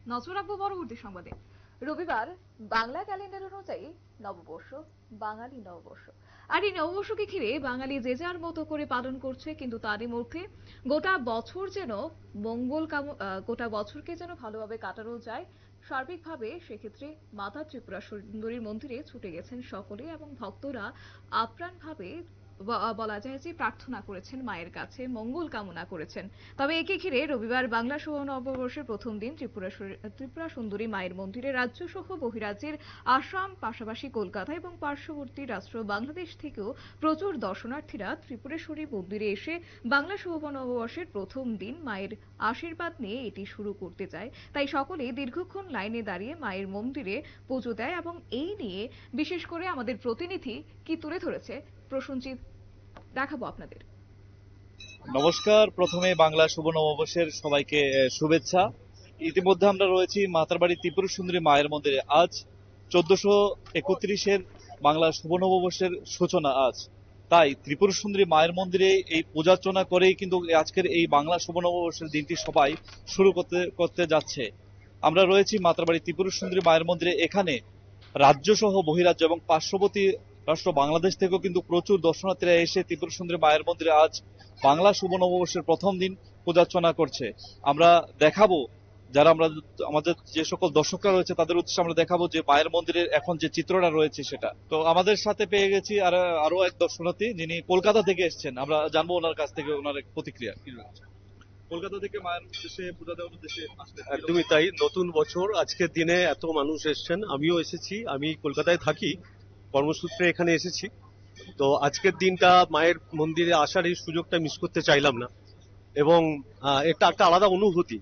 নজর রাখবো পরবর্তী সংবাদে। রবিবার বাংলা ক্যালেন্ডার অনুযায়ী নববর্ষ, বাঙালি নববর্ষ। আর এই নববর্ষকে ঘিরে বাঙালি যে যার মতো করে পালন করছে, কিন্তু তারই মধ্যে গোটা বছর যেন গোটা বছরকে যেন ভালোভাবে কাটানো যায় সার্বিকভাবে, সেক্ষেত্রে মাতা ত্রিপুরা সুন্দরীর মন্দিরে ছুটে গেছেন সকলে এবং ভক্তরা আপ্রাণভাবে বলা যায় যে প্রার্থনা করেছেন, মায়ের কাছে মঙ্গল কামনা করেছেন। তবে একে ঘিরে রবিবার বাংলা শুভ নববর্ষের প্রথম দিন ত্রিপুরা সুন্দরী মায়ের মন্দিরে রাজ্য সহ বহিরাজ্যের আসাম, পাশাপাশি কলকাতা এবং পার্শ্ববর্তী রাষ্ট্র বাংলাদেশ থেকেও প্রচুর দর্শনার্থীরা ত্রিপুরেশ্বরী মন্দিরে এসে বাংলা শুভ নববর্ষের প্রথম দিন মায়ের আশীর্বাদ নিয়ে এটি শুরু করতে চায়। তাই সকলে দীর্ঘক্ষণ লাইনে দাঁড়িয়ে মায়ের মন্দিরে পুজো দেয় এবং এই নিয়ে বিশেষ করে আমাদের প্রতিনিধি কি তুলে ধরেছে প্রসঞ্জিৎ, দেখাবো আপনাদের। নমস্কার। প্রথমে বাংলা শুভ নববর্ষের সবাইকে শুভেচ্ছা। ইতিমধ্যে আমরা রয়েছি মাতারবাড়ি ত্রিপুরা সুন্দরী মায়ের মন্দিরে। আজ 1431-এর বাংলা শুভ নববর্ষের সূচনা আজ। তাই ত্রিপুরা সুন্দরী মায়ের মন্দিরে এই পূজার্চনা করেই কিন্তু আজকের এই বাংলা শুভ নববর্ষের দিনটি সবাই শুরু করতে যাচ্ছে। আমরা রয়েছি মাতারবাড়ি ত্রিপুরা সুন্দরী মায়ের মন্দিরে। এখানে রাজ্য সহ বহিরাজ্য এবং পার্শ্ববর্তী রাষ্ট্র বাংলাদেশ থেকেও কিন্তু প্রচুর দর্শনার্থীরা এসে ত্রিপুরা সুন্দরী মায়ের মন্দিরে আজ বাংলা শুভ নববর্ষের প্রথম দিন পূজার্চনা করছে। আমরা দেখাবো, আমাদের যে সকল দর্শকরা রয়েছে তাদের উদ্দেশ্যে আমরা দেখাবো যে মায়ের মন্দিরের এখন যে চিত্রটা রয়েছে সেটা। তো আমাদের সাথে পেয়ে গেছি আরো এক দর্শনার্থী যিনি কলকাতা থেকে এসেছেন। আমরা জানবো ওনার কাছ থেকে ওনার প্রতিক্রিয়া কি রয়েছে। কলকাতা থেকে মায়ের উদ্দেশ্যে পূজা দেওয়ার উদ্দেশ্যে আসলেন। একদমই তাই। নতুন বছর আজকের দিনে এত মানুষ এসেছেন, আমিও এসেছি। আমি কলকাতায় থাকি, কর্মসূত্রে এখানে এসেছি। তো আজকের দিনটা মায়ের মন্দিরে আসার এই সুযোগটা মিস করতে চাইলাম না। এবং এটা একটা আলাদা অনুভূতি।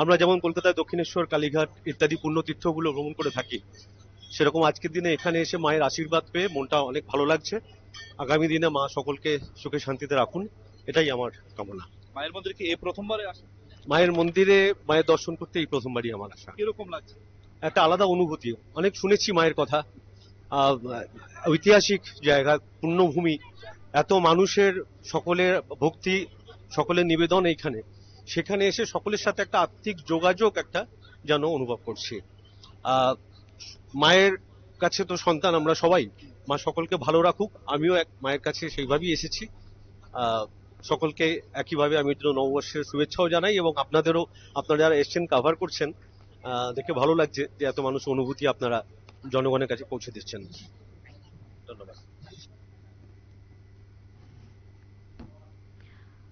আমরা যেমন কলকাতায় দক্ষিণেশ্বর, কালীঘাট ইত্যাদি পুণ্যতীর্থগুলো ভ্রমণ করে থাকি, সেরকম আজকের দিনে এখানে এসে মায়ের আশীর্বাদ পেয়ে মনটা অনেক ভালো লাগছে। আগামী দিনে মা সকলকে সুখে শান্তিতে রাখুন, এটাই আমার কামনা। মায়ের মন্দিরে কি এই প্রথমবারে আসেন? মায়ের মন্দিরে মায়ের দর্শন করতে এই প্রথমবারই আমার আসা। কিরকম লাগছে? একটা আলাদা অনুভূতি। অনেক শুনেছি মায়ের কথা, ঐতিহাসিক জায়গা, পুণ্যভূমি, এত মানুষের সকলের ভক্তি, সকলের নিবেদন এইখানে। সেখানে এসে সকলের সাথে একটা আত্মিক যোগাযোগ একটা যেন অনুভব করছি। মায়ের কাছে তো সন্তান আমরা সবাই, মা সকলকে ভালো রাখুক। আমিও এক মায়ের কাছে সেইভাবেই এসেছি। সকলকে একইভাবে আমি নববর্ষের শুভেচ্ছাও জানাই, এবং আপনাদেরও, আপনারা যারা এসছেন কাভার করছেন, দেখে ভালো লাগছে যে এত মানুষ অনুভূতি আপনারা জনগণের কাছে পৌঁছে দিচ্ছেন। ধন্যবাদ।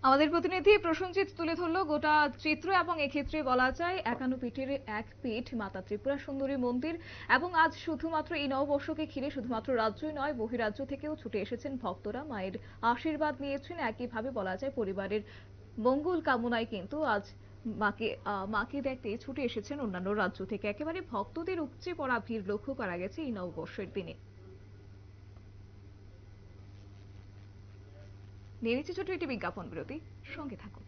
আমাদের প্রতিনিধি প্রসঞ্জিৎ তুলে ধরলো গোটা চিত্র এবং এক্ষেত্রে বলা যায় 51 পীঠের এক পীঠ মাতা ত্রিপুরা সুন্দরী মন্দির। এবং আজ শুধুমাত্র এই নববর্ষকে ঘিরে শুধুমাত্র রাজ্যই নয়, বহিরাজ্য থেকেও ছুটে এসেছেন ভক্তরা, মায়ের আশীর্বাদ নিয়েছেন। একইভাবে বলা যায় পরিবারের মঙ্গল কামনায় কিন্তু আজ মাকে দেখতে ছুটে এসেছেন অন্যান্য রাজ্য থেকে। একেবারে ভক্তদের উপচে পড়া ভিড় লক্ষ্য করা গেছে এই নববর্ষের দিনে। নিয়ে নিচ্ছে ছোট একটি বিজ্ঞাপন বিরতি, সঙ্গে থাকুন।